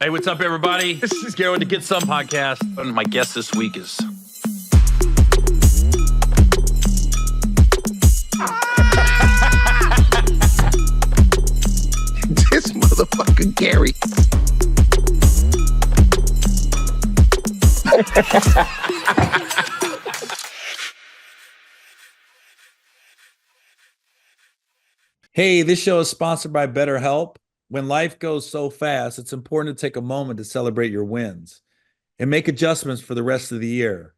Hey, what's up, everybody? This is Gary with the Get Some podcast. And my guest this week is... This motherfucker Gary. Hey, this show is sponsored by BetterHelp. When life goes so fast, it's important to take a moment to celebrate your wins and make adjustments for the rest of the year.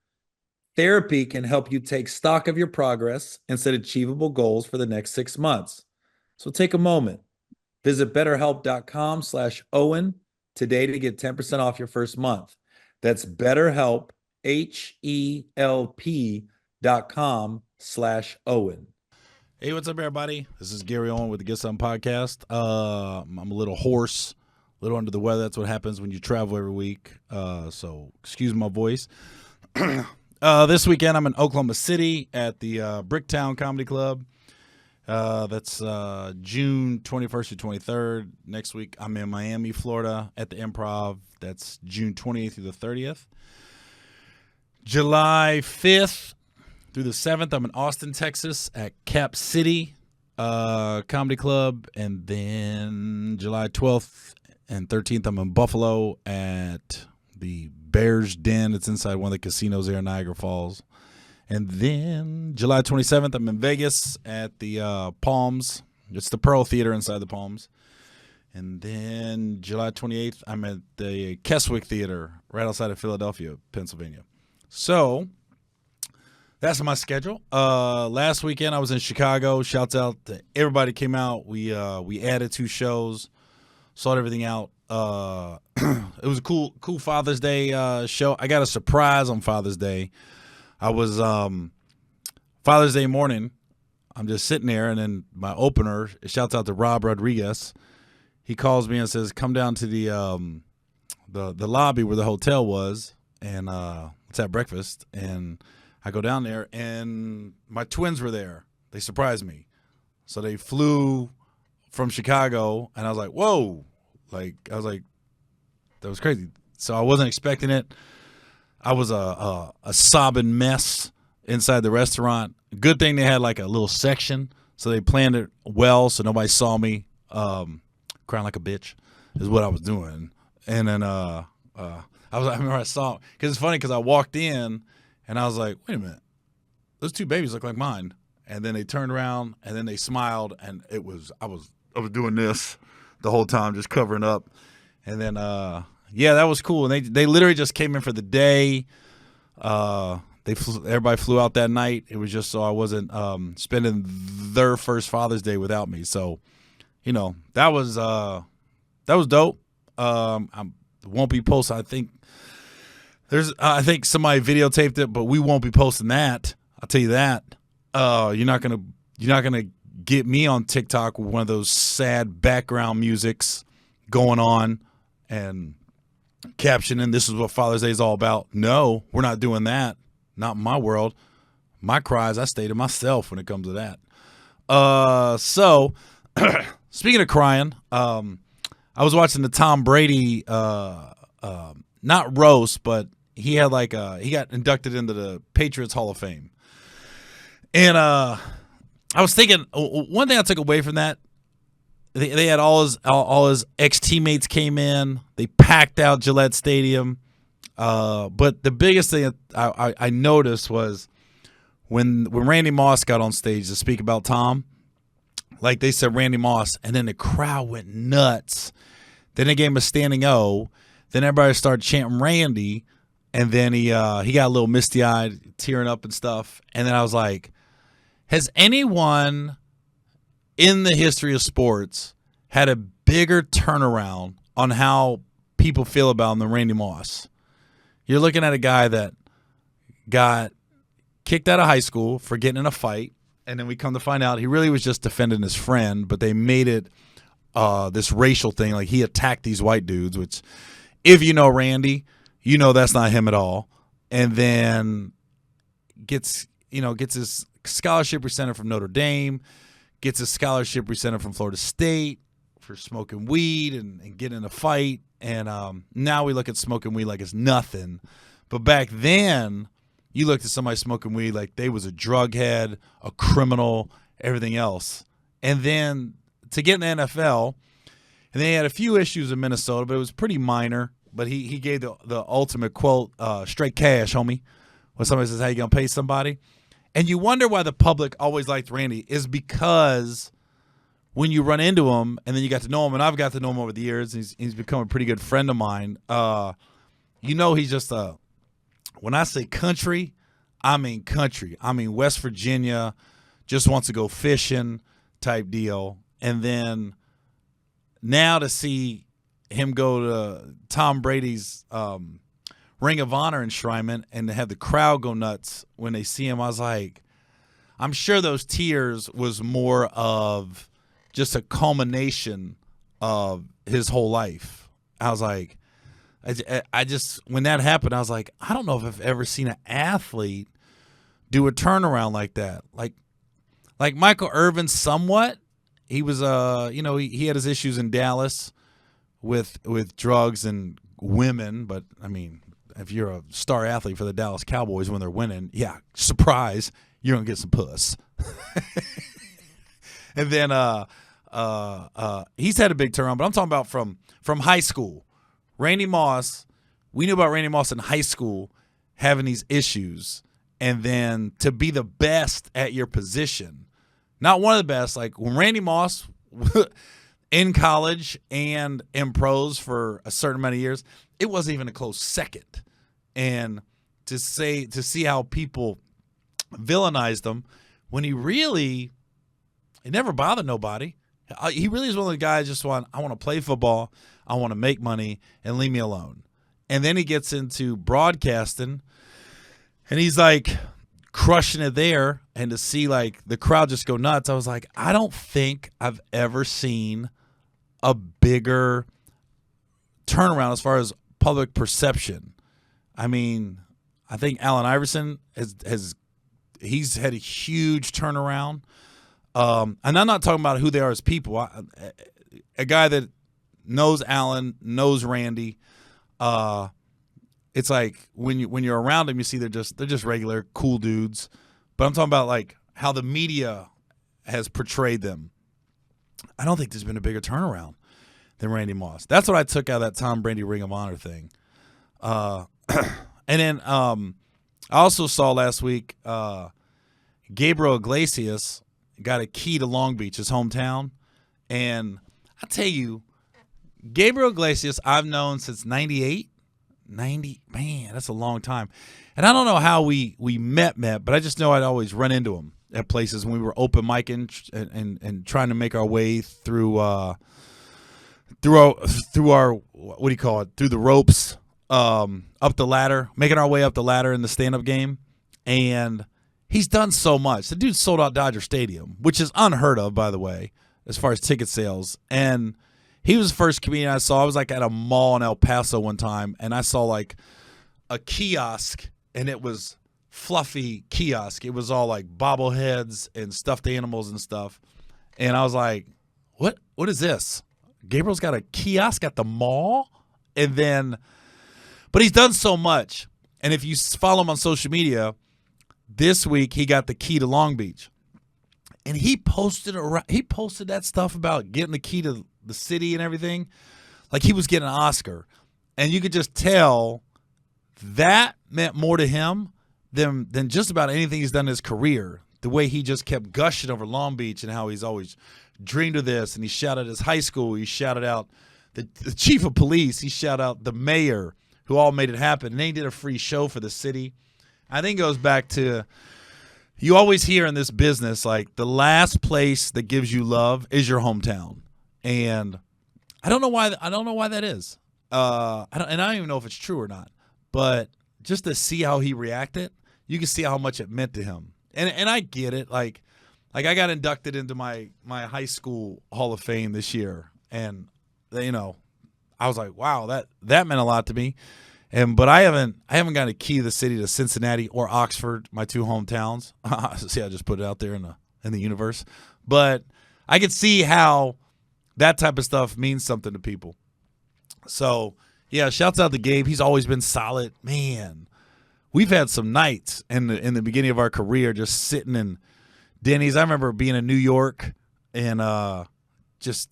Therapy can help you take stock of your progress and set achievable goals for the next 6 months. So take a moment. Visit betterhelp.com/Owen today to get 10% off your first month. That's BetterHelp, HELP.com/Owen. Hey, what's up, everybody? This is Gary Owen with the Get Some podcast. I'm a little hoarse, a little under the weather. That's what happens when you travel every week. So excuse my voice. This weekend, I'm in Oklahoma City at the Bricktown Comedy Club. That's June 21st to 23rd. Next week, I'm in Miami, Florida at the Improv. That's June 28th through the 30th. July 5th through the 7th, I'm in Austin, Texas at Cap City Comedy Club. And then July 12th and 13th, I'm in Buffalo at the Bears Den. It's inside one of the casinos there in Niagara Falls. And then July 27th, I'm in Vegas at the Palms. It's the Pearl Theater inside the Palms. And then July 28th, I'm at the Keswick Theater right outside of Philadelphia, Pennsylvania. So that's my schedule. Last weekend I was in Chicago. Shouts out to everybody who came out. We added 2 shows, sorted everything out. It was a cool Father's Day show. I got a surprise on Father's Day. I was Father's Day morning. I'm just sitting there, and then my opener, shouts out to Rob Rodriguez. He calls me and says, "Come down to the lobby where the hotel was, and let's have breakfast." And I go down there, and my twins were there. They surprised me. So they flew from Chicago, and I was like, whoa. That was crazy. So I wasn't expecting it. I was a sobbing mess inside the restaurant. Good thing they had like a little section, so they planned it well so nobody saw me crying like a bitch is what I was doing. And then I remember I saw, because it's funny because I walked in, and I was like, wait a minute, those 2 babies look like mine. And then they turned around, and then they smiled, and I was doing this the whole time, just covering up. And then, yeah, that was cool. And they literally just came in for the day. Everybody flew out that night. It was just so I wasn't spending their first Father's Day without me. So, that was dope. I won't be posting. I think somebody videotaped it, but we won't be posting that. I'll tell you that. You're not gonna get me on TikTok with one of those sad background musics going on and captioning, "This is what Father's Day is all about." No, we're not doing that. Not in my world. My cries, I stay to myself when it comes to that. So speaking of crying, I was watching the Tom Brady, not roast, but he had he got inducted into the Patriots Hall of Fame. And I was thinking, one thing I took away from that, they had all his ex-teammates came in. They packed out Gillette Stadium. But the biggest thing I noticed was when Randy Moss got on stage to speak about Tom, like they said Randy Moss, and then the crowd went nuts. Then they gave him a standing O. Then everybody started chanting Randy, and then he got a little misty-eyed, tearing up and stuff. And then I was like, has anyone in the history of sports had a bigger turnaround on how people feel about him than Randy Moss? You're looking at a guy that got kicked out of high school for getting in a fight, and then we come to find out he really was just defending his friend, but they made it this racial thing, like he attacked these white dudes, which if you know Randy, you know that's not him at all. And then gets his scholarship presented from Notre Dame, gets his scholarship presented from Florida State, for smoking weed and getting in a fight. And now we look at smoking weed like it's nothing. But back then, you looked at somebody smoking weed like they was a drug head, a criminal, everything else. And then to get in the NFL, and they had a few issues in Minnesota, but it was pretty minor. But he gave the ultimate quote, straight cash, homie. When somebody says, how you going to pay somebody? And you wonder why the public always liked Randy is because when you run into him and then you got to know him, and I've got to know him over the years, he's become a pretty good friend of mine. He's just when I say country, I mean country. I mean West Virginia, just wants to go fishing type deal. And then now to see him go to Tom Brady's Ring of Honor enshrinement and to have the crowd go nuts when they see him, I was like, I'm sure those tears was more of just a culmination of his whole life. I was like, I just, when that happened, I was like, I don't know if I've ever seen an athlete do a turnaround like that. Like Michael Irvin somewhat. He was, he had his issues in Dallas with drugs and women, but I mean, if you're a star athlete for the Dallas Cowboys when they're winning, yeah, surprise, you're gonna get some puss. And then he's had a big turnaround, but I'm talking about from high school. Randy Moss, we knew about Randy Moss in high school having these issues, and then to be the best at your position, not one of the best. Like when Randy Moss in college and in pros for a certain amount of years, it wasn't even a close second. And to see how people villainized him when he never bothered nobody. He really is one of the guys I want to play football, I want to make money, and leave me alone. And then he gets into broadcasting, and he's like crushing it there. And to see like the crowd just go nuts, I was like, I don't think I've ever seen a bigger turnaround as far as public perception. I mean, I think Allen Iverson he's had a huge turnaround. And I'm not talking about who they are as people. A guy that knows Allen, knows Randy. It's like when you're around them, you see they're just regular cool dudes. But I'm talking about like how the media has portrayed them. I don't think there's been a bigger turnaround than Randy Moss. That's what I took out of that Tom Brady Ring of Honor thing. And then I also saw last week Gabriel Iglesias got a key to Long Beach, his hometown. And I tell you, Gabriel Iglesias I've known since 98. 90, man, that's a long time. And I don't know how we met, but I just know I'd always run into him at places when we were open micing and trying to make our way through our what do you call it, through the ropes, up the ladder, making our way up the ladder in the stand-up game. And he's done so much. The dude sold out Dodger Stadium, which is unheard of, by the way, as far as ticket sales. And he was the first comedian I saw. I was like at a mall in El Paso one time, and I saw like a kiosk, and it was fluffy kiosk. It was all like bobbleheads and stuffed animals and stuff. And I was like, what is this? Gabriel's got a kiosk at the mall? And then, but he's done so much. And if you follow him on social media, this week he got the key to Long Beach. And he posted that stuff about getting the key to the city and everything, like he was getting an Oscar. And you could just tell that meant more to him than just about anything he's done in his career. The way he just kept gushing over Long Beach and how he's always dreamed of this. And he shouted his high school. He shouted out the chief of police. He shouted out the mayor, who all made it happen. And then he did a free show for the city. I think it goes back to, you always hear in this business, like the last place that gives you love is your hometown. And I don't know why that is. I don't even know if it's true or not. But just to see how he reacted, you can see how much it meant to him. And I get it. Like I got inducted into my high school Hall of Fame this year, and I was like, wow, that meant a lot to me. But I haven't got a key to the city to Cincinnati or Oxford, my two hometowns. See, I just put it out there in the universe. But I could see how that type of stuff means something to people. So, yeah, shouts out to Gabe. He's always been solid. Man, we've had some nights in the beginning of our career just sitting in Denny's. I remember being in New York and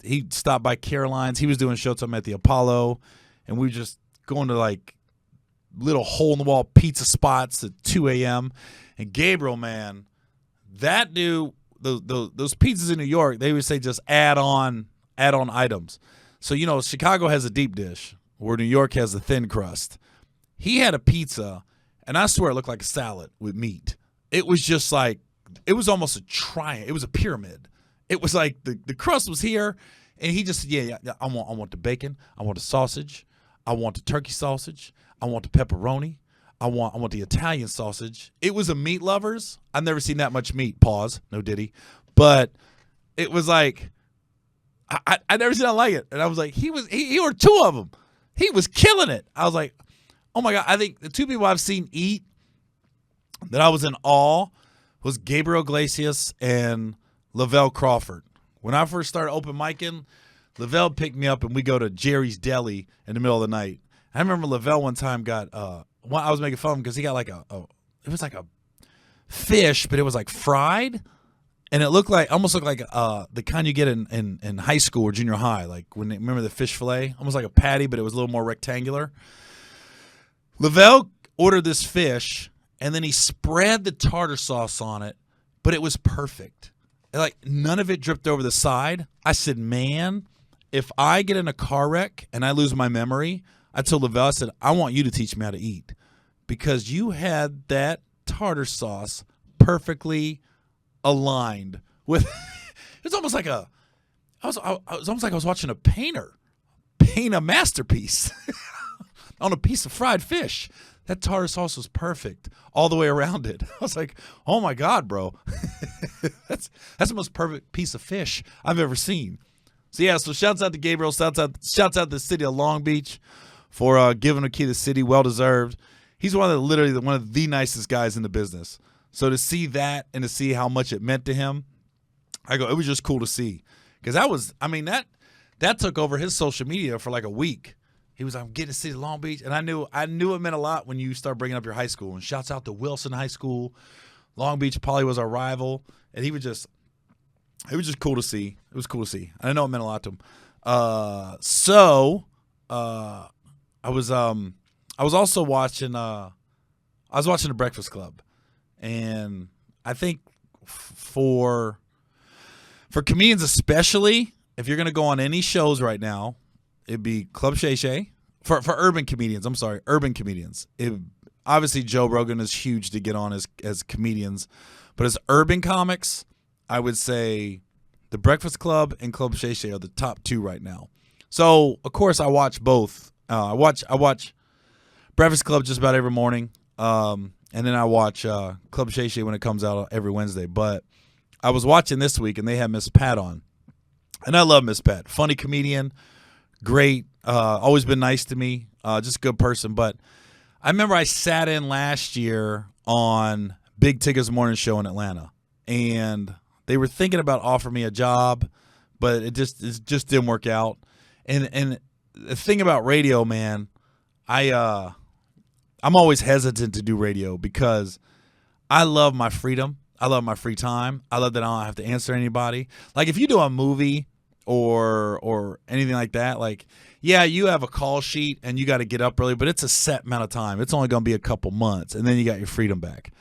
he stopped by Caroline's. He was doing Showtime at the Apollo, and we were just going to like little hole-in-the-wall pizza spots at 2 a.m. And Gabriel, man, that dude, those pizzas in New York, they would say just add on items. So, Chicago has a deep dish where New York has a thin crust. He had a pizza, and I swear it looked like a salad with meat. It was just like, it was almost a triangle. It was a pyramid. It was like the crust was here, and he just, I want the bacon. I want the sausage. I want the turkey sausage. I want the pepperoni. I want the Italian sausage. It was a meat lovers. I've never seen that much meat. Pause. No diddy. But it was like, I never seen nothing like it. And I was like, he ordered 2 of them. He was killing it. I was like, oh my God. I think the 2 people I've seen eat that I was in awe was Gabriel Iglesias and Lavelle Crawford. When I first started open micing, Lavelle picked me up and we go to Jerry's Deli in the middle of the night. I remember Lavelle one time got I was making fun of him because he got like it was like a fish, but it was like fried. And it almost looked like the kind you get in high school or junior high, like remember the fish fillet, almost like a patty, but it was a little more rectangular. Lavelle ordered this fish, and then he spread the tartar sauce on it, but it was perfect. Like none of it dripped over the side. I said, man, if I get in a car wreck and I lose my memory, I told Lavelle, I said, I want you to teach me how to eat because you had that tartar sauce perfectly aligned with it's almost like I was almost like I was watching a painter paint a masterpiece on a piece of fried fish. That tartar sauce was perfect all the way around it. I was like, oh my God, bro. that's the most perfect piece of fish I've ever seen. So yeah, so shouts out to Gabriel, shouts out to the city of Long Beach for giving a key to the city, well deserved. He's one of the nicest guys in the business. So to see that and to see how much it meant to him, it was just cool to see. Because that took over his social media for like a week. He was like, I'm getting to see Long Beach. And I knew it meant a lot when you start bringing up your high school. And shouts out to Wilson High School. Long Beach probably was our rival. And it was just cool to see. It was cool to see. I know it meant a lot to him. I was also watching The Breakfast Club. And I think for comedians especially, if you're going to go on any shows right now, it'd be Club Shay Shay. For urban comedians, urban comedians. Obviously, Joe Rogan is huge to get on as comedians. But as urban comics, I would say The Breakfast Club and Club Shay Shay are the top 2 right now. So, of course, I watch both. I watch Breakfast Club just about every morning. And then I watch Club Shay Shay when it comes out every Wednesday. But I was watching this week, and they had Miss Pat on. And I love Miss Pat. Funny comedian, great, always been nice to me, just a good person. But I remember I sat in last year on Big Tigger's morning show in Atlanta. And they were thinking about offering me a job, but it just didn't work out. And the thing about radio, man, I'm always hesitant to do radio because I love my freedom. I love my free time. I love that I don't have to answer anybody. Like if you do a movie or anything like that, like, yeah, you have a call sheet and you got to get up early, but it's a set amount of time. It's only going to be a couple months, and then you got your freedom back.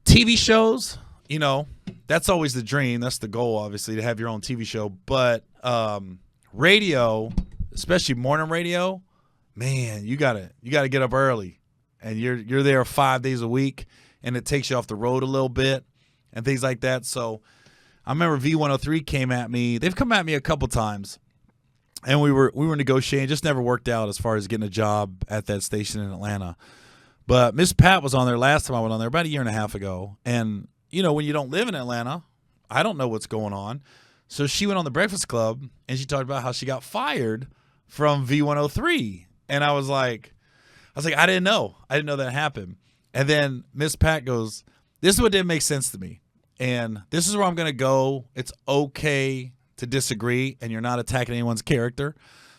TV shows, that's always the dream. That's the goal, obviously, to have your own TV show. But radio, especially morning radio, man, you gotta get up early, and you're there 5 days a week, and it takes you off the road a little bit and things like that. So I remember V103 came at me. They've come at me a couple times, and we were negotiating. It just never worked out as far as getting a job at that station in Atlanta. But Miss Pat was on there last time I went on there about a year and a half ago, and when you don't live in Atlanta, I don't know what's going on. So she went on The Breakfast Club, and she talked about how she got fired from V103. And I was like, I didn't know. I didn't know that happened. And then Miss Pat goes, this is what didn't make sense to me. And this is where I'm going to go. It's okay to disagree, and you're not attacking anyone's character.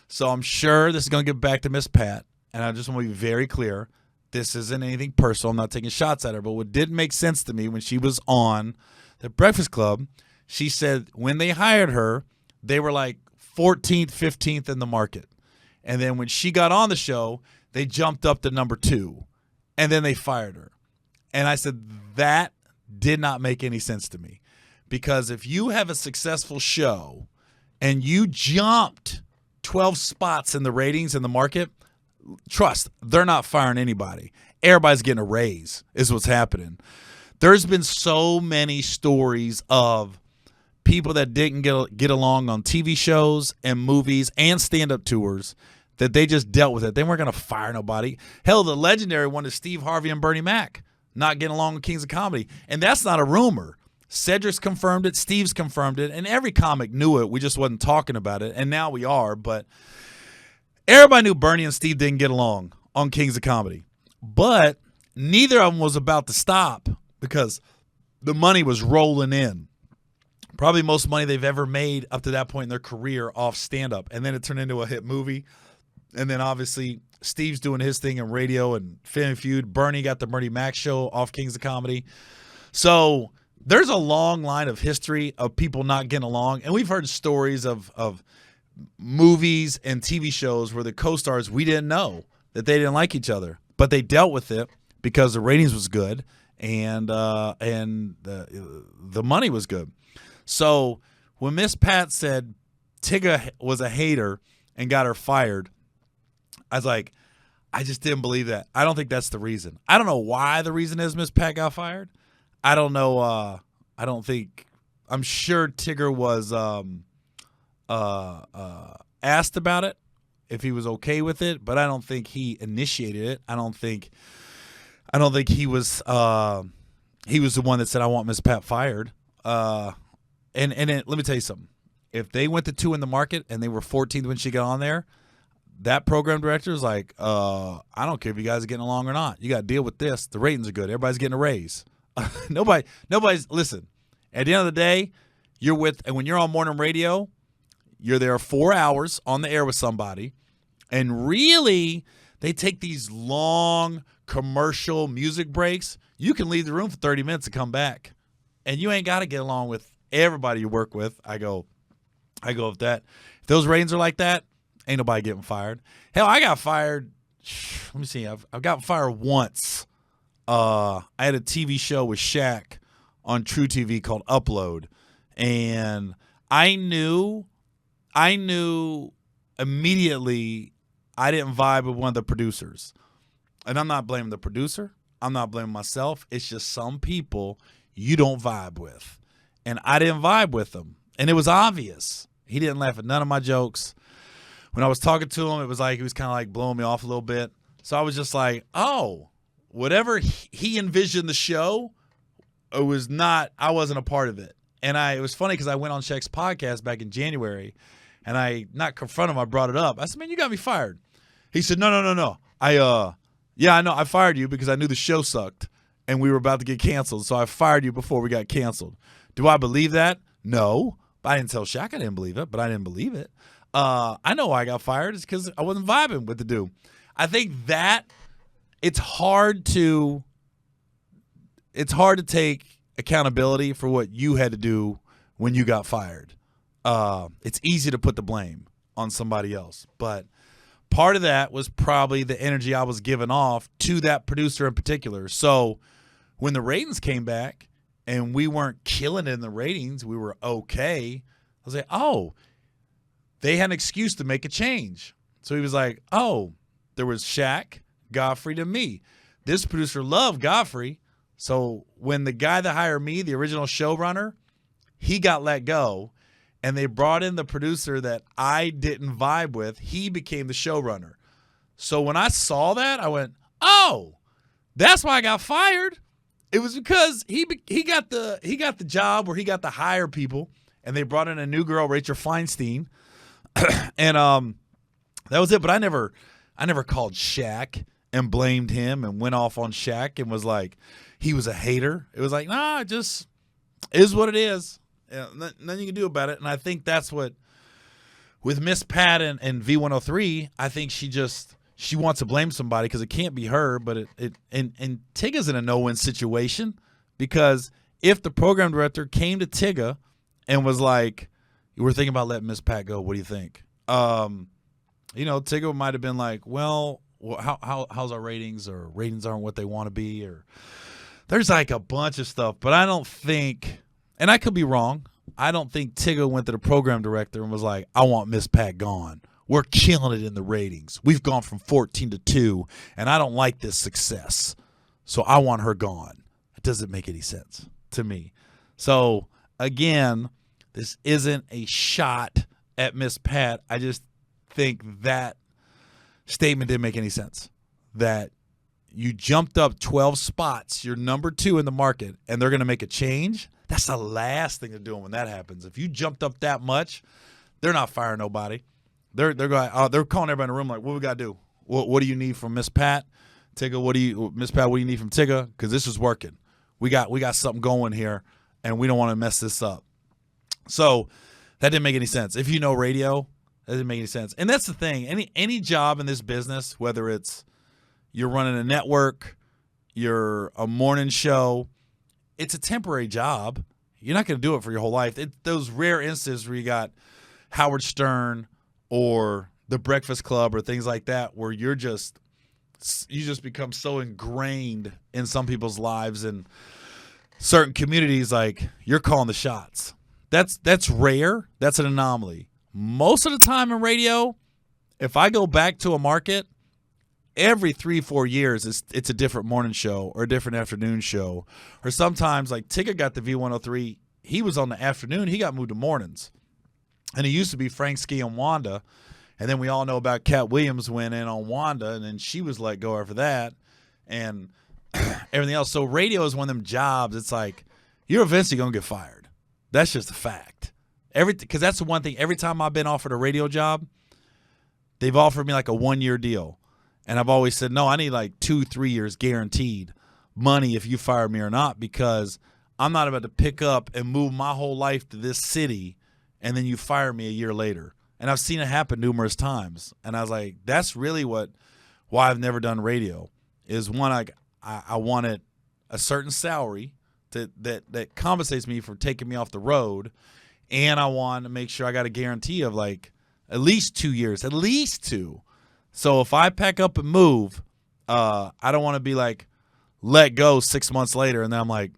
So I'm sure this is going to get back to Miss Pat, and I just want to be very clear. This isn't anything personal. I'm not taking shots at her, but what did make sense to me when she was on the Breakfast Club, she said when they hired her, they were like 14th, 15th in the market. And then when she got on the show, they jumped up to number 2, and then they fired her. And I said, that did not make any sense to me. Because if you have a successful show and you jumped 12 spots in the ratings in the market, trust, they're not firing anybody. Everybody's getting a raise is what's happening. There's been so many stories of people that didn't get along on TV shows and movies and stand-up tours that they just dealt with it. They weren't going to fire nobody. Hell, the legendary one is Steve Harvey and Bernie Mac not getting along with Kings of Comedy. And that's not a rumor. Cedric's confirmed it. Steve's confirmed it. And every comic knew it. We just wasn't talking about it. And now we are. But everybody knew Bernie and Steve didn't get along on Kings of Comedy. But neither of them was about to stop because the money was rolling in. Probably most money they've ever made up to that point in their career off stand-up. And then it turned into a hit movie. And then obviously Steve's doing his thing in radio and Family Feud. Bernie got the Bernie Mac show off Kings of Comedy. So there's a long line of history of people not getting along. And we've heard stories of movies and TV shows where the co-stars, we didn't know that they didn't like each other. But they dealt with it because the ratings was good and the money was good. So when Miss Pat said Tigga was a hater and got her fired, I was like, I just didn't believe that. I don't think that's the reason. I don't know why the reason is Miss Pat got fired. I don't know. I'm sure Tigger was asked about it, if he was okay with it, but I don't think he initiated it. I don't think he was the one that said, I want Miss Pat fired. And let me tell you something. If they went to 2 in the market and they were 14th when she got on there, that program director is like, I don't care if you guys are getting along or not. You got to deal with this. The ratings are good. Everybody's getting a raise. Nobody's, listen, at the end of the day, and when you're on morning radio, you're there 4 hours on the air with somebody, and really, they take these long commercial music breaks. You can leave the room for 30 minutes and come back, and you ain't got to get along with everybody you work with. I go with that. If those ratings are like that, ain't nobody getting fired. Hell, I got fired. Let me see. I've gotten fired once. I had a TV show with Shaq on True TV called Upload, and I knew immediately I didn't vibe with one of the producers. And I'm not blaming the producer. I'm not blaming myself. It's just some people you don't vibe with. And I didn't vibe with him. And it was obvious. He didn't laugh at none of my jokes. When I was talking to him, it was like he was kind of like blowing me off a little bit. So I was just like, oh, whatever he envisioned the show, I wasn't a part of it. And it was funny because I went on Shaq's podcast back in January, and I not confronted him, I brought it up. I said, man, you got me fired. He said, no. Yeah, I know. I fired you because I knew the show sucked and we were about to get canceled. So I fired you before we got canceled. Do I believe that? No. I didn't tell Shaq I didn't believe it, but I didn't believe it. I know why I got fired. It's because I wasn't vibing with the dude. I think that it's hard to take accountability for what you had to do when you got fired. It's easy to put the blame on somebody else, but part of that was probably the energy I was giving off to that producer in particular. So when the ratings came back and we weren't killing it in the ratings, we were okay. I was like, oh, they had an excuse to make a change. So he was like, oh, there was Shaq, Godfrey, to me. This producer loved Godfrey. So when the guy that hired me, the original showrunner, he got let go, and they brought in the producer that I didn't vibe with, he became the showrunner. So when I saw that, I went, oh, that's why I got fired. It was because he got the job where he got to hire people, and they brought in a new girl, Rachel Feinstein, and that was it. But I never called Shaq and blamed him and went off on Shaq and was like he was a hater. It was like, nah, it just is what it is. Nothing you can do about it. And I think that's what, with Miss Pat and V103, I think she wants to blame somebody because it can't be her. But and Tigga's in a no-win situation, because if the program director came to Tigga and was like, "We're thinking about letting Miss Pat go. What do you think?" Tigga might have been like, "Well, how's our ratings? Or ratings aren't what they want to be, or." There's like a bunch of stuff, but I don't think, and I could be wrong, I don't think Tigga went to the program director and was like, "I want Miss Pat gone. We're killing it in the ratings. We've gone from 14 to 2, and I don't like this success, so I want her gone." It doesn't make any sense to me. So, again, this isn't a shot at Miss Pat. I just think that statement didn't make any sense. That you jumped up 12 spots, you're number 2 in the market, and they're going to make a change. That's the last thing they're doing when that happens. If you jumped up that much, they're not firing nobody. They're going. They're calling everybody in the room like, "What we got to do? What do you need from Miss Pat? Tigga, Miss Pat, what do you need from Tigga? Because this is working. We got something going here, and we don't want to mess this up." So that didn't make any sense. If you know radio, that didn't make any sense. And that's the thing. Any job in this business, whether it's you're running a network, you're a morning show, it's a temporary job. You're not going to do it for your whole life. Those rare instances where you got Howard Stern or The Breakfast Club or things like that, where you just become so ingrained in some people's lives and certain communities, like you're calling the shots. That's rare. That's an anomaly. Most of the time in radio, if I go back to a market, every 3-4 years, it's a different morning show or a different afternoon show. Or sometimes, like Tigga got the V103, he was on the afternoon, he got moved to mornings. And it used to be Frank Ski and Wanda. And then we all know about Cat Williams went in on Wanda, and then she was let go after that. And everything else. So radio is one of them jobs. It's like, you're eventually going to get fired. That's just a fact. Because that's the one thing. Every time I've been offered a radio job, they've offered me like a 1-year deal. And I've always said, no, I need like 2-3 years guaranteed money if you fire me or not, because I'm not about to pick up and move my whole life to this city and then you fire me a year later. And I've seen it happen numerous times. And I was like, that's really why I've never done radio, is one, I wanted a certain salary that compensates me for taking me off the road. And I want to make sure I got a guarantee of like at least 2 years, at least 2. So if I pack up and move, I don't want to be like let go 6 months later and then I'm like,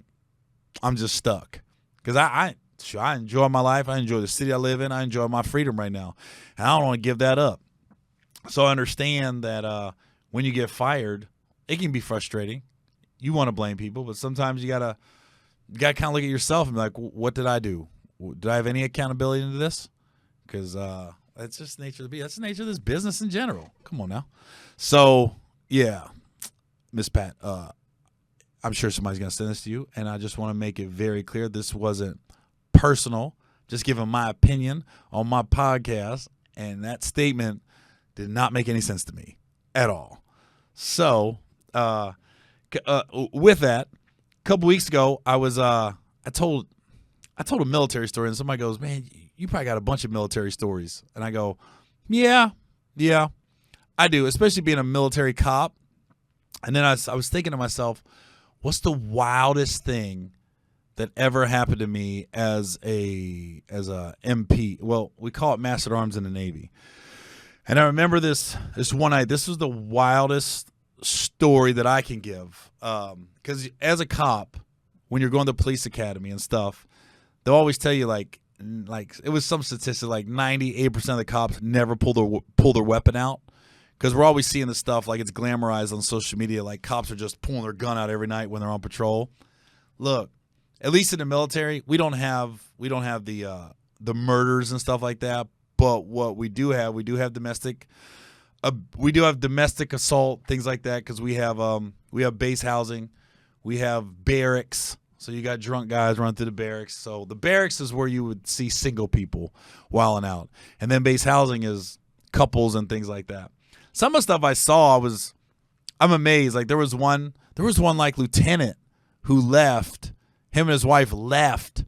I'm just stuck. Because I enjoy my life. I enjoy the city I live in. I enjoy my freedom right now. And I don't want to give that up. So I understand that when you get fired, it can be frustrating. You want to blame people, but sometimes you gotta kind of look at yourself and be like, what did I do? Did I have any accountability into this? Because that's just the nature of the beast. That's the nature of this business in general. Come on now. So, yeah, Miss Pat, I'm sure somebody's going to send this to you, and I just want to make it very clear this wasn't personal, just giving my opinion on my podcast, and that statement did not make any sense to me at all. So, with that, a couple weeks ago, I told a military story, and somebody goes, "Man, you probably got a bunch of military stories." And I go, yeah, I do, especially being a military cop. And then I was thinking to myself, what's the wildest thing that ever happened to me as a MP? Well, we call it Master at Arms in the Navy. And I remember this one night. This was the wildest story that I can give. Because as a cop, when you're going to the police academy and stuff, they'll always tell you like it was some statistic like 98% of the cops never pull their weapon out, because we're always seeing this stuff like it's glamorized on social media, like cops are just pulling their gun out every night when they're on patrol. Look, at least in the military, we don't have the murders and stuff like that. But what we do have domestic assault, things like that, because we have base housing, we have barracks. So you got drunk guys run through the barracks. So the barracks is where you would see single people wilding out. And then base housing is couples and things like that. Some of the stuff I saw, I'm amazed. Like there was one like lieutenant who left, him and his wife left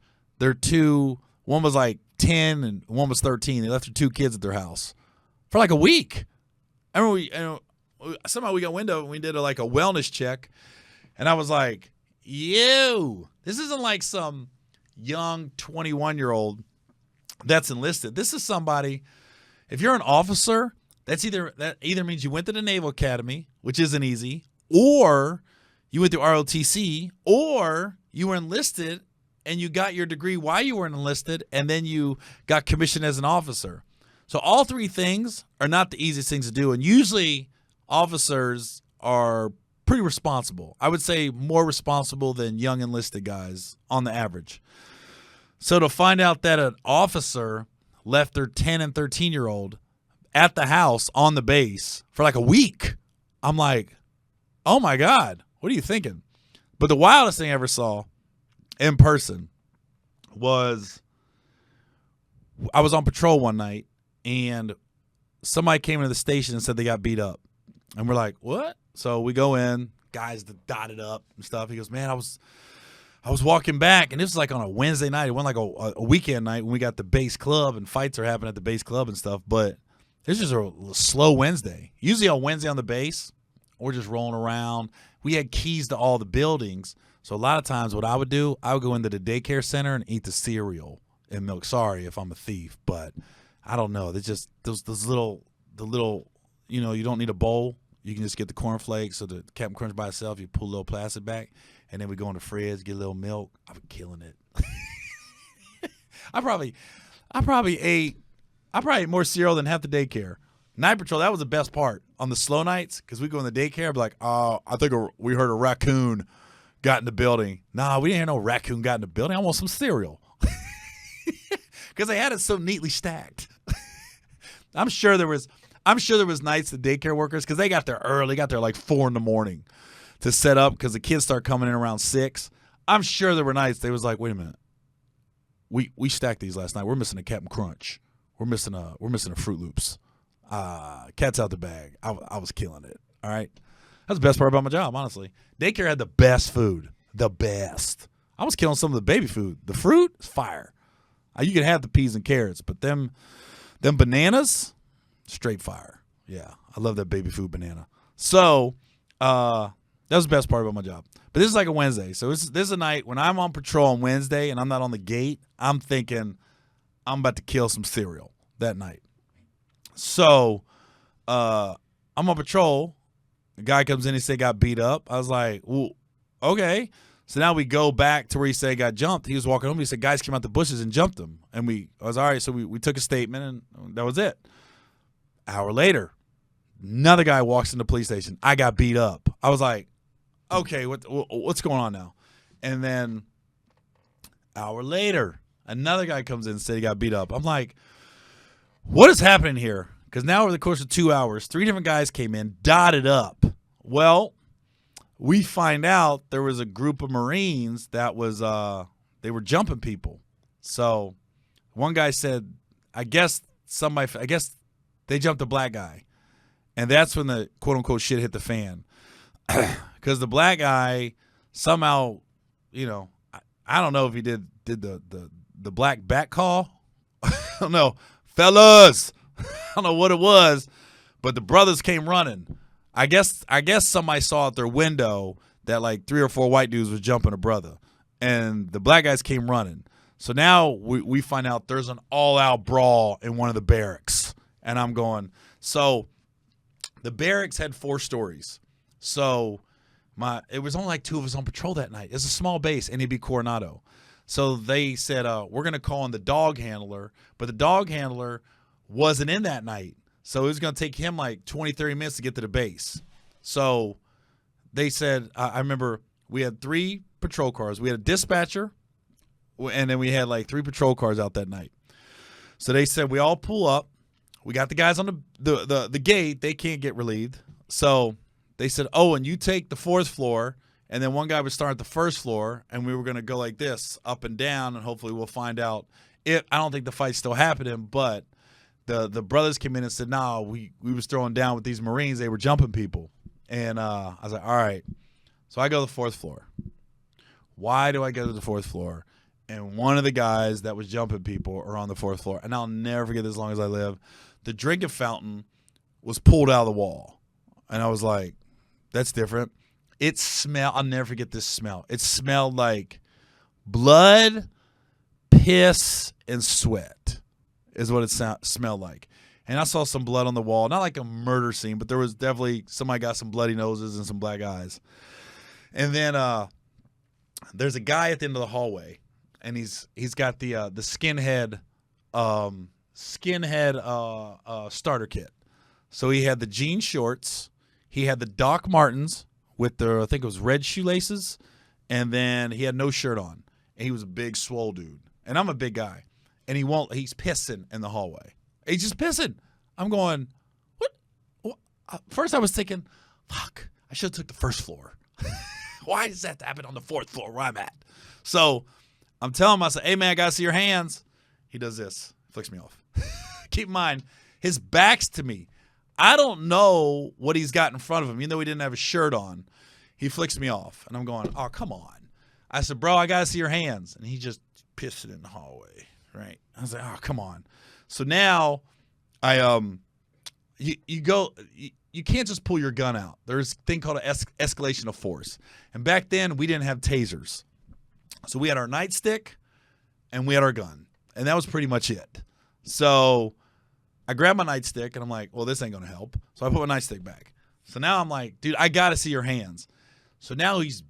one was like 10 and one was 13. They left their 2 kids at their house for like a week. I remember somehow we got window and we did a wellness check. And I was like, this isn't like some young 21-year-old that's enlisted. This is somebody, if you're an officer, that either means you went to the Naval Academy, which isn't easy, or you went to ROTC, or you were enlisted and you got your degree while you were enlisted, and then you got commissioned as an officer. So all 3 things are not the easiest things to do, and usually officers are pretty responsible. I would say more responsible than young enlisted guys on the average. So to find out that an officer left their 10 and 13-year-old at the house on the base for like a week, I'm like, oh my God, what are you thinking? But the wildest thing I ever saw in person was I was on patrol one night and somebody came into the station and said they got beat up. And we're like, what? So we go in, guys dotted up and stuff. He goes, man, I was walking back, and this was like on a Wednesday night. It went like a weekend night when we got the base club and fights are happening at the base club and stuff. But this is a slow Wednesday. Usually on Wednesday on the base, we're just rolling around. We had keys to all the buildings. So a lot of times what I would do, I would go into the daycare center and eat the cereal and milk. Sorry if I'm a thief, but I don't know. There's just those little, you don't need a bowl. You can just get the cornflakes or the Captain Crunch by itself. You pull a little plastic back, and then we go in the fridge, get a little milk. I'm killing it. I probably ate more cereal than half the daycare. Night patrol, that was the best part. On the slow nights, because we go in the daycare, I'd be like, oh, I think we heard a raccoon got in the building. Nah, we didn't hear no raccoon got in the building. I want some cereal. Because they had it so neatly stacked. I'm sure there was nights the daycare workers, because they got there early, got there like 4 a.m. to set up because the kids start coming in around 6. I'm sure there were nights they was like, wait a minute, we stacked these last night. We're missing a Captain Crunch. We're missing a Fruit Loops. Cat's out the bag. I was killing it. All right, that's the best part about my job, honestly. Daycare had the best food, the best. I was killing some of the baby food. The fruit is fire. You could have the peas and carrots, but them bananas, straight fire. Yeah, I love that baby food banana. So that was the best part about my job. But this is like a Wednesday. So this is a night when I'm on patrol on Wednesday and I'm not on the gate. I'm thinking I'm about to kill some cereal that night. So I'm on patrol. The guy comes in and said got beat up. I was like, well, okay. So now we go back to where he said he got jumped. He was walking home. He said guys came out the bushes and jumped him. And I was all right. So we took a statement and that was it. Hour later, another guy walks in the police station. I got beat up. I was like, okay, what's going on now? And then hour later, another guy comes in and said he got beat up. I'm like, what is happening here? Because now over the course of 2 hours, 3 different guys came in, dotted up. Well, we find out there was a group of Marines that was they were jumping people. So one guy said, I guess they jumped a black guy. And that's when the quote-unquote shit hit the fan. Because the black guy somehow, I don't know if he did the black back call. I don't know. Fellas, I don't know what it was, but the brothers came running. I guess somebody saw out their window that like 3 or 4 white dudes was jumping a brother. And the black guys came running. So now we find out there's an all-out brawl in one of the barracks. And I'm going, so the barracks had 4 stories. So it was only like 2 of us on patrol that night. It's a small base, NAB Coronado. So they said, we're going to call in the dog handler, but the dog handler wasn't in that night. So it was going to take him like 20, 30 minutes to get to the base. So they said, I remember we had 3 patrol cars. We had a dispatcher, and then we had like 3 patrol cars out that night. So they said, we all pull up. We got the guys on the gate. They can't get relieved. So they said, oh, and you take the 4th floor. And then one guy would start at the 1st floor, and we were going to go like this, up and down, and hopefully we'll find out. I don't think the fight's still happening, but the brothers came in and said, no, we was throwing down with these Marines. They were jumping people. And I was like, all right. So I go to the 4th floor. Why do I go to the 4th floor? and one of the guys that was jumping people are on the 4th floor. And I'll never forget this as long as I live. The drinking fountain was pulled out of the wall. And I was like, that's different. It smelled, I'll never forget this smell. It smelled like blood, piss, and sweat is what it smelled like. And I saw some blood on the wall. Not like a murder scene, but there was definitely somebody got some bloody noses and some black eyes. And then there's a guy at the end of the hallway, and he's got the skinhead starter kit. So he had the jean shorts, he had the Doc Martens with the, I think it was red shoelaces, and then he had no shirt on. And he was a big swole dude. And I'm a big guy. And he's pissing in the hallway. He's just pissing. I'm going, what? First I was thinking, fuck, I should have took the 1st floor. Why does that have to happen on the 4th floor where I'm at? So I'm telling him, I said, hey, man, I got to see your hands. He does this, flicks me off. Keep in mind, his back's to me. I don't know what he's got in front of him, even though he didn't have a shirt on. He flicks me off, and I'm going, oh, come on. I said, bro, I got to see your hands. And he just pissed it in the hallway, right? I was like, oh, come on. So now you can't just pull your gun out. There's a thing called an escalation of force. And back then, we didn't have tasers. So we had our nightstick, and we had our gun. And that was pretty much it. So I grabbed my nightstick, and I'm like, well, this ain't going to help. So I put my nightstick back. So now I'm like, dude, I got to see your hands. So now he's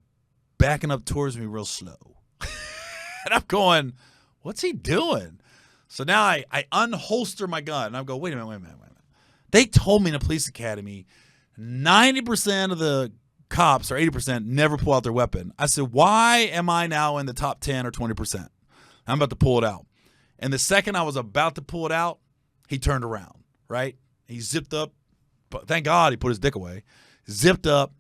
backing up towards me real slow. And I'm going, what's he doing? So now I unholster my gun, and I go, wait a minute. They told me in the police academy 90% of the cops, or 80%, never pull out their weapon. I said, why am I now in the top 10 or 20%? I'm about to pull it out. And the second I was about to pull it out, he turned around, right? He zipped up. But thank God he put his dick away. Zipped up.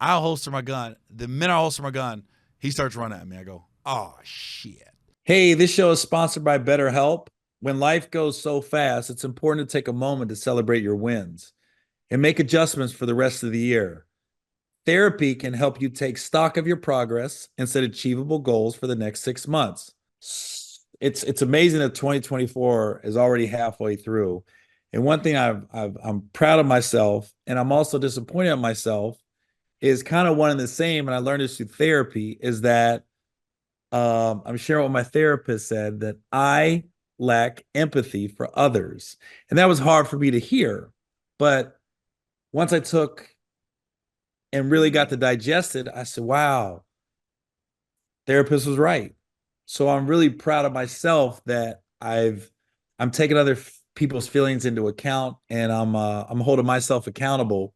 I holster my gun. The minute I holster my gun, he starts running at me. I go, oh, shit. Hey, this show is sponsored by BetterHelp. When life goes so fast, it's important to take a moment to celebrate your wins and make adjustments for the rest of the year. Therapy can help you take stock of your progress and set achievable goals for the next 6 months. It's amazing that 2024 is already halfway through. And one thing I'm proud of myself, and I'm also disappointed in myself, is kind of one and the same. And I learned this through therapy, is that I'm sharing what my therapist said, that I lack empathy for others. And that was hard for me to hear. But once I took and really got to digest it, I said, wow, therapist was right. So I'm really proud of myself that I'm taking other people's feelings into account, and I'm holding myself accountable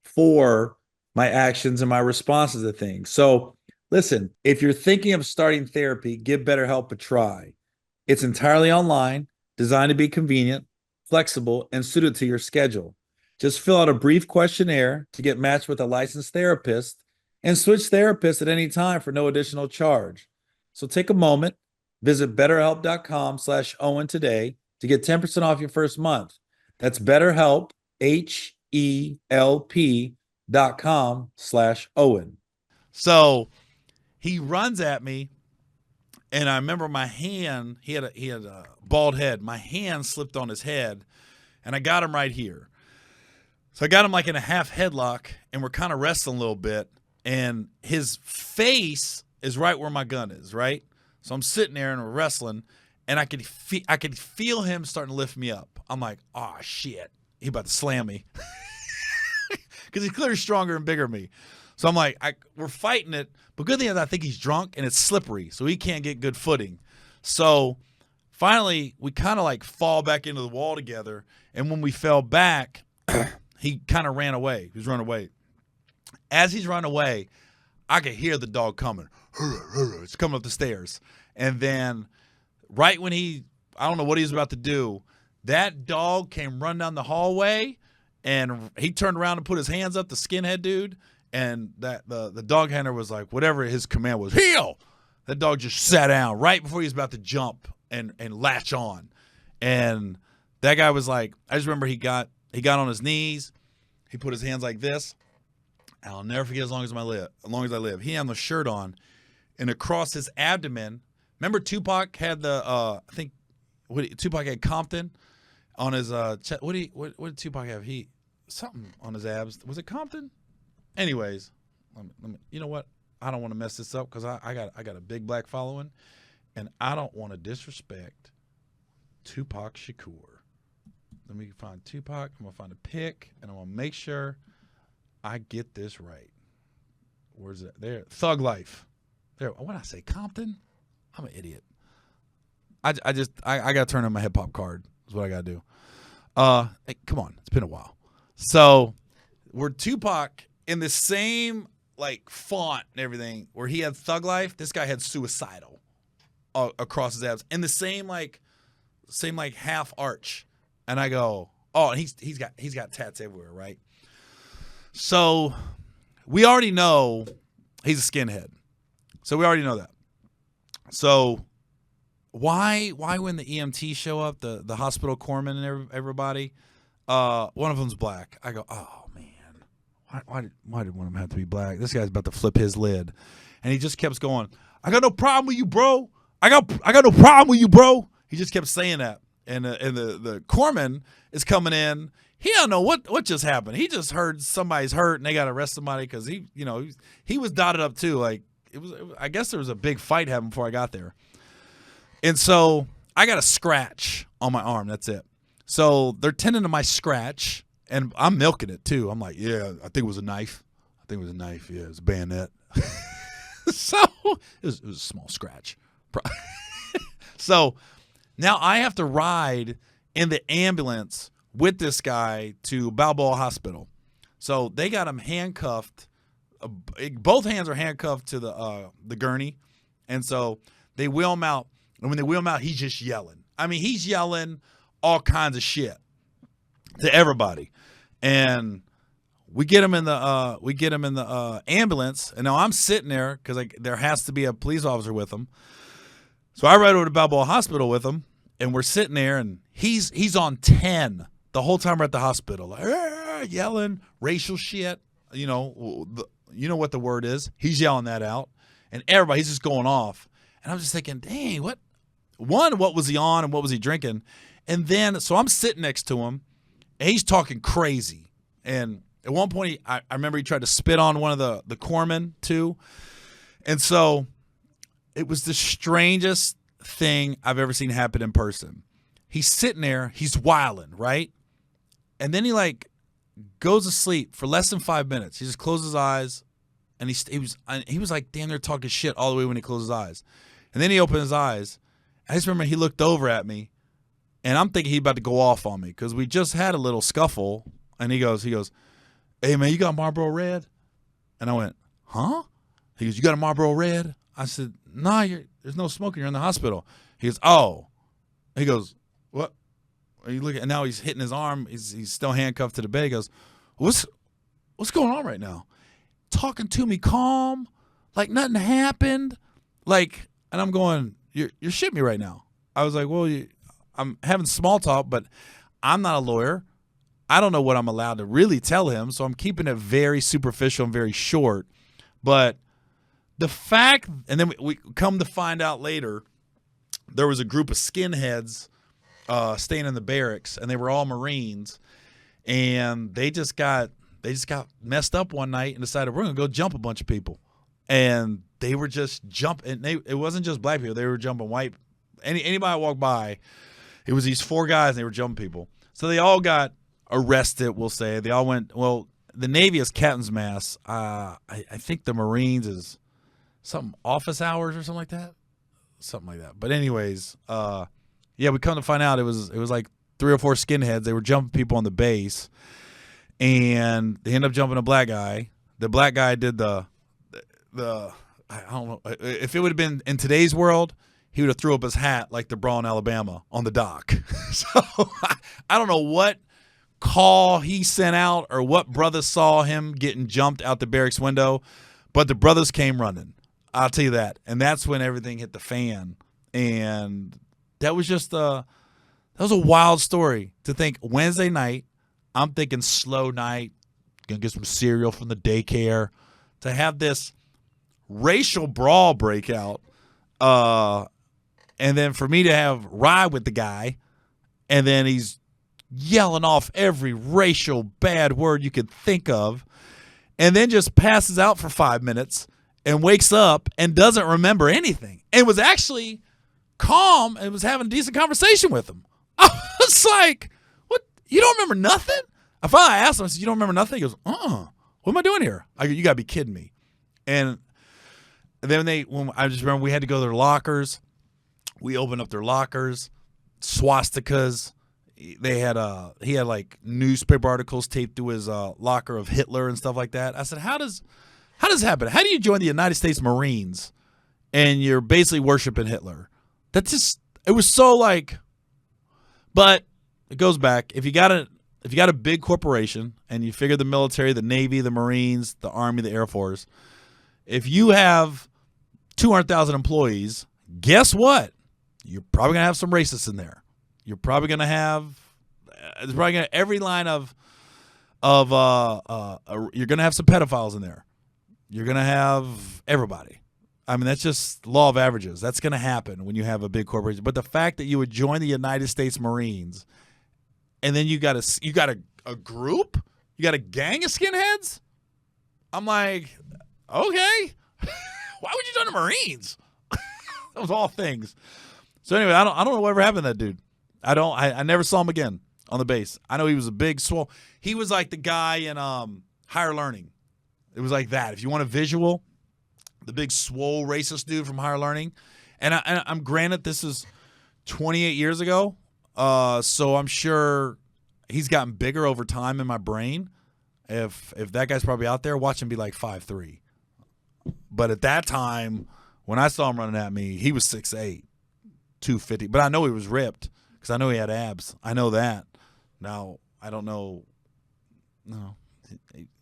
for my actions and my responses to things. So listen, if you're thinking of starting therapy, give BetterHelp a try. It's entirely online, designed to be convenient, flexible, and suited to your schedule. Just fill out a brief questionnaire to get matched with a licensed therapist, and switch therapists at any time for no additional charge. So take a moment, visit betterhelp.com/Owen today to get 10% off your first month. That's BetterHelp, HELP.com/Owen. So he runs at me, and I remember my hand, he had a bald head. My hand slipped on his head, and I got him right here. So I got him like in a half headlock, and we're kind of wrestling a little bit, and his face is right where my gun is, right? So I'm sitting there and we're wrestling, and I could feel him starting to lift me up. I'm like, oh, shit. He about to slam me. Because he's clearly stronger and bigger than me. So I'm like, we're fighting it. But good thing is I think he's drunk and it's slippery, so he can't get good footing. So finally, we kind of like fall back into the wall together. And when we fell back, he kind of ran away. He was running away. As he's running away, I could hear the dog coming. It's coming up the stairs. And then right when I don't know what he was about to do, that dog came running down the hallway, and he turned around and put his hands up, the skinhead dude, and that the dog handler was like, whatever his command was, heel! That dog just sat down right before he was about to jump and latch on. And that guy was like, I just remember he got on his knees, he put his hands like this. I'll never forget as long as I live. He had the shirt on, and across his abdomen, Remember Tupac had the I think Tupac had Compton on his chest. What did Tupac have? Something on his abs. Was it Compton? Anyways, let me, you know what? I don't want to mess this up because I got a big black following, and I don't want to disrespect Tupac Shakur. Let me find Tupac. I'm gonna find a pic, and I'm gonna make sure I get this right. Where's it? There, Thug Life. There. What did I say? Compton? I'm an idiot. I gotta turn on my hip hop card. Is what I gotta do. Hey, come on, it's been a while. So we're Tupac in the same like font and everything. Where he had Thug Life, this guy had Suicidal across his abs in the same half arch. And I go, oh, and he's got tats everywhere, right? So we already know he's a skinhead. So we already know that. So why when the EMT show up, the hospital corpsman and everybody, one of them's black. I go, oh man, why did one of them have to be black? This guy's about to flip his lid, and he just kept going. I got no problem with you, bro. I got no problem with you, bro. He just kept saying that, and the corpsman is coming in. He don't know what just happened. He just heard somebody's hurt, and they got to arrest somebody because he was dotted up too. Like it was. I guess there was a big fight happening before I got there. And so I got a scratch on my arm. That's it. So they're tending to my scratch, and I'm milking it too. I'm like, yeah, I think it was a knife. Yeah, it was a bayonet. So it was a small scratch. So now I have to ride in the ambulance with this guy to Balboa Hospital. So they got him handcuffed. Both hands are handcuffed to the gurney, and so they wheel him out. And when they wheel him out, he's just yelling. I mean, he's yelling all kinds of shit to everybody. And we get him in the ambulance. And now I'm sitting there because there has to be a police officer with him. So I ride over to Balboa Hospital with him, and we're sitting there, and he's on 10 the whole time we're at the hospital, like, yelling racial shit. You know what the word is. He's yelling that out, and he's just going off. And I'm just thinking, dang, what was he on and what was he drinking? And then, so I'm sitting next to him, and he's talking crazy. And at one point, I remember he tried to spit on one of the corpsmen too. And so it was the strangest thing I've ever seen happen in person. He's sitting there, he's wilding, right? And then he like goes to sleep for less than 5 minutes. He just closes his eyes, and he was like damn near talking shit all the way when he closed his eyes. And then he opened his eyes. I just remember he looked over at me, and I'm thinking he's about to go off on me because we just had a little scuffle. And he goes, hey, man, you got Marlboro Red? And I went, huh? He goes, you got a Marlboro Red? I said, nah, there's no smoking. You're in the hospital. He goes, oh. He goes, what? And now he's hitting his arm. He's still handcuffed to the bed. He goes, what's going on right now? Talking to me calm, like nothing happened. Like, and I'm going, you're shitting me right now. I was like, well, I'm having small talk, but I'm not a lawyer. I don't know what I'm allowed to really tell him, so I'm keeping it very superficial and very short. But the fact, and then we come to find out later, there was a group of skinheads staying in the barracks, and they were all Marines, and they just got messed up one night and decided we're gonna go jump a bunch of people. And they were just jumping. It wasn't just black people. They were jumping white. Anybody walked by, it was these 4 guys, and they were jumping people. So they all got arrested, we'll say. They all went, well, the Navy is captain's mast. I think the Marines is something office hours or something like that. Something like that. But anyways, yeah, we come to find out it was like 3 or 4 skinheads. They were jumping people on the base, and they ended up jumping a black guy. The black guy did the I don't know if it would have been in today's world, he would have threw up his hat like the brawl in Alabama on the dock. So I don't know what call he sent out or what brothers saw him getting jumped out the barracks window, but the brothers came running. I'll tell you that. And that's when everything hit the fan. And that was just that was a wild story to think Wednesday night, I'm thinking slow night, gonna get some cereal from the daycare, to have this racial brawl break out And then for me to ride with the guy, and then he's yelling off every racial bad word you could think of, and then just passes out for 5 minutes and wakes up and doesn't remember anything. And was actually calm and was having a decent conversation with him. I was like, what? You don't remember nothing? I finally asked him, I said, you don't remember nothing? He goes, what am I doing here? I go, you got to be kidding me. And then I just remember we had to go to their lockers. We opened up their lockers, swastikas. He had like newspaper articles taped to his locker of Hitler and stuff like that. I said, how does it happen? How do you join the United States Marines and you're basically worshiping Hitler? It was so like, but it goes back. If you got a big corporation and you figure the military, the Navy, the Marines, the Army, the Air Force, if you have 200,000 employees, guess what? You're probably going to have some racists in there. You're probably going to have every line of you're going to have some pedophiles in there. You're going to have everybody. I mean, that's just law of averages. That's going to happen when you have a big corporation. But the fact that you would join the United States Marines and then you got a group, you got a gang of skinheads, I'm like, okay. Why would you join the Marines? That was all things. So anyway, I don't know whatever happened to that dude. I never saw him again on the base. I know he was a big swole. He was like the guy in Higher Learning. It was like that. If you want a visual, the big swole racist dude from Higher Learning. And I'm granted this is 28 years ago, so I'm sure he's gotten bigger over time in my brain. If that guy's probably out there, watch him be like 5'3". But at that time, when I saw him running at me, he was 6'8", 250. But I know he was ripped because I know he had abs. I know that. Now, I don't know. No,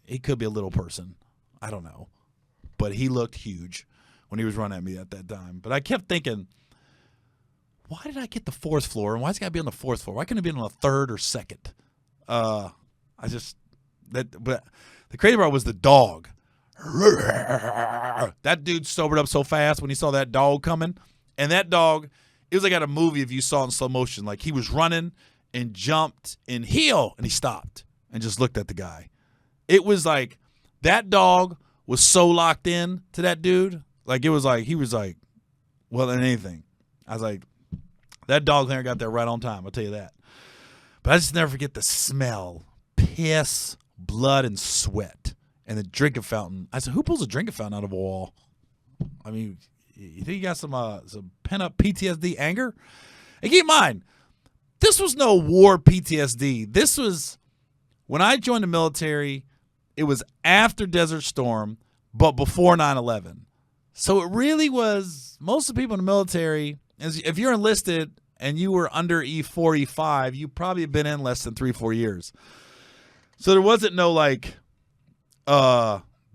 he could be a little person. I don't know. But he looked huge when he was running at me at that time. But I kept thinking, why did I get the fourth floor? And why's he got to be on the fourth floor? Why couldn't it be on the third or second? But the crazy part was the dog. That dude sobered up so fast when he saw that dog coming. And that dog, it was like at a movie if you saw in slow motion. Like he was running and jumped and heel, and he stopped and just looked at the guy. It was like that dog was so locked in to that dude. Like it was like he was like, well, than anything. I was like, that dog there got there right on time. I'll tell you that. But I just never forget the smell, piss, blood, and sweat. And the drinking fountain. I said, who pulls a drinking fountain out of a wall? I mean, you think you got some pent-up PTSD anger? And keep in mind, this was no war PTSD. This was, when I joined the military, it was after Desert Storm, but before 9/11. So it really was, most of the people in the military, if you're enlisted and you were under E4, E5, you probably have been in less than 3-4 years. So there wasn't no like,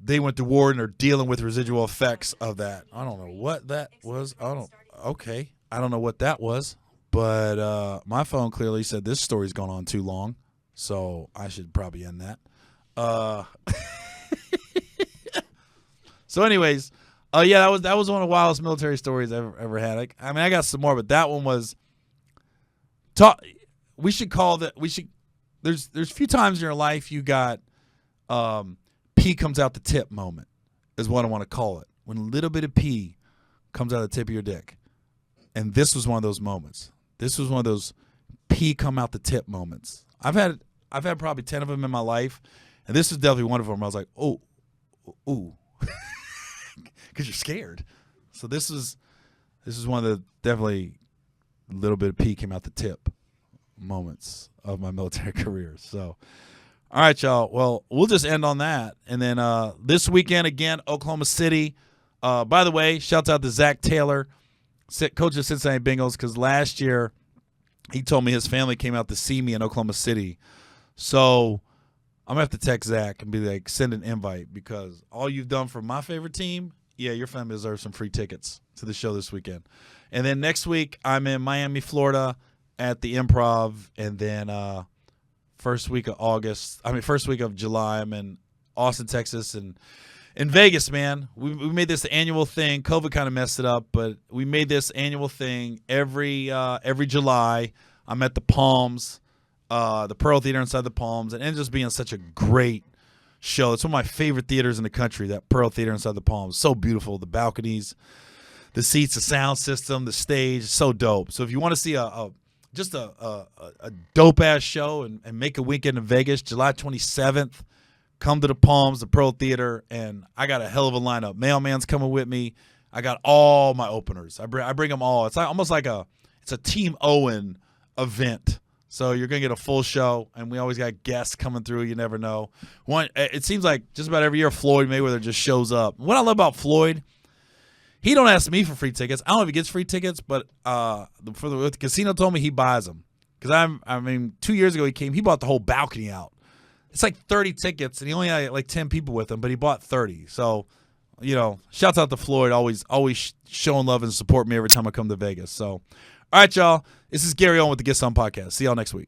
they went to war and are dealing with residual effects of that. I don't know what that was. I don't know what that was. But my phone clearly said this story's gone on too long, so I should probably end that. So anyways, yeah, that was one of the wildest military stories I've ever had. I mean, I got some more, but that one was we should call that, there's a few times in your life you got pee comes out the tip moment is what I want to call it. When a little bit of pee comes out the tip of your dick. And this was one of those moments. This was one of those pee come out the tip moments. I've had probably 10 of them in my life, and this is definitely one of them. I was like, ooh, because you're scared. So this is one of the definitely a little bit of pee came out the tip moments of my military career. So, all right, y'all. Well, we'll just end on that. And then this weekend, again, Oklahoma City. By the way, shouts out to Zach Taylor, coach of Cincinnati Bengals, because last year he told me his family came out to see me in Oklahoma City. So I'm going to have to text Zach and be like, send an invite, because all you've done for my favorite team, yeah, your family deserves some free tickets to the show this weekend. And then next week, I'm in Miami, Florida at the Improv. And then first week of July, I'm in Austin, Texas. And in Vegas, man. We made this annual thing. COVID kind of messed it up, but we made this annual thing every July. I'm at the Palms, the Pearl Theater inside the Palms, and it ends up being such a great show. It's one of my favorite theaters in the country, that Pearl Theater inside the Palms. So beautiful. The balconies, the seats, the sound system, the stage, so dope. So if you want to see a dope-ass show and make a weekend in Vegas, July 27th, come to the Palms, the Pearl Theater, and I got a hell of a lineup. Mailman's coming with me. I got all my openers. I bring them all. It's almost like it's a Team Owen event. So you're going to get a full show, and we always got guests coming through. You never know. It seems like just about every year Floyd Mayweather just shows up. What I love about Floyd, he don't ask me for free tickets. I don't know if he gets free tickets, but the casino told me he buys them. Because 2 years ago he came, he bought the whole balcony out. It's like 30 tickets, and he only had like 10 people with him, but he bought 30. So, shouts out to Floyd, always showing love and support me every time I come to Vegas. So, all right, y'all. This is Gary Owen with the Get Some Podcast. See y'all next week.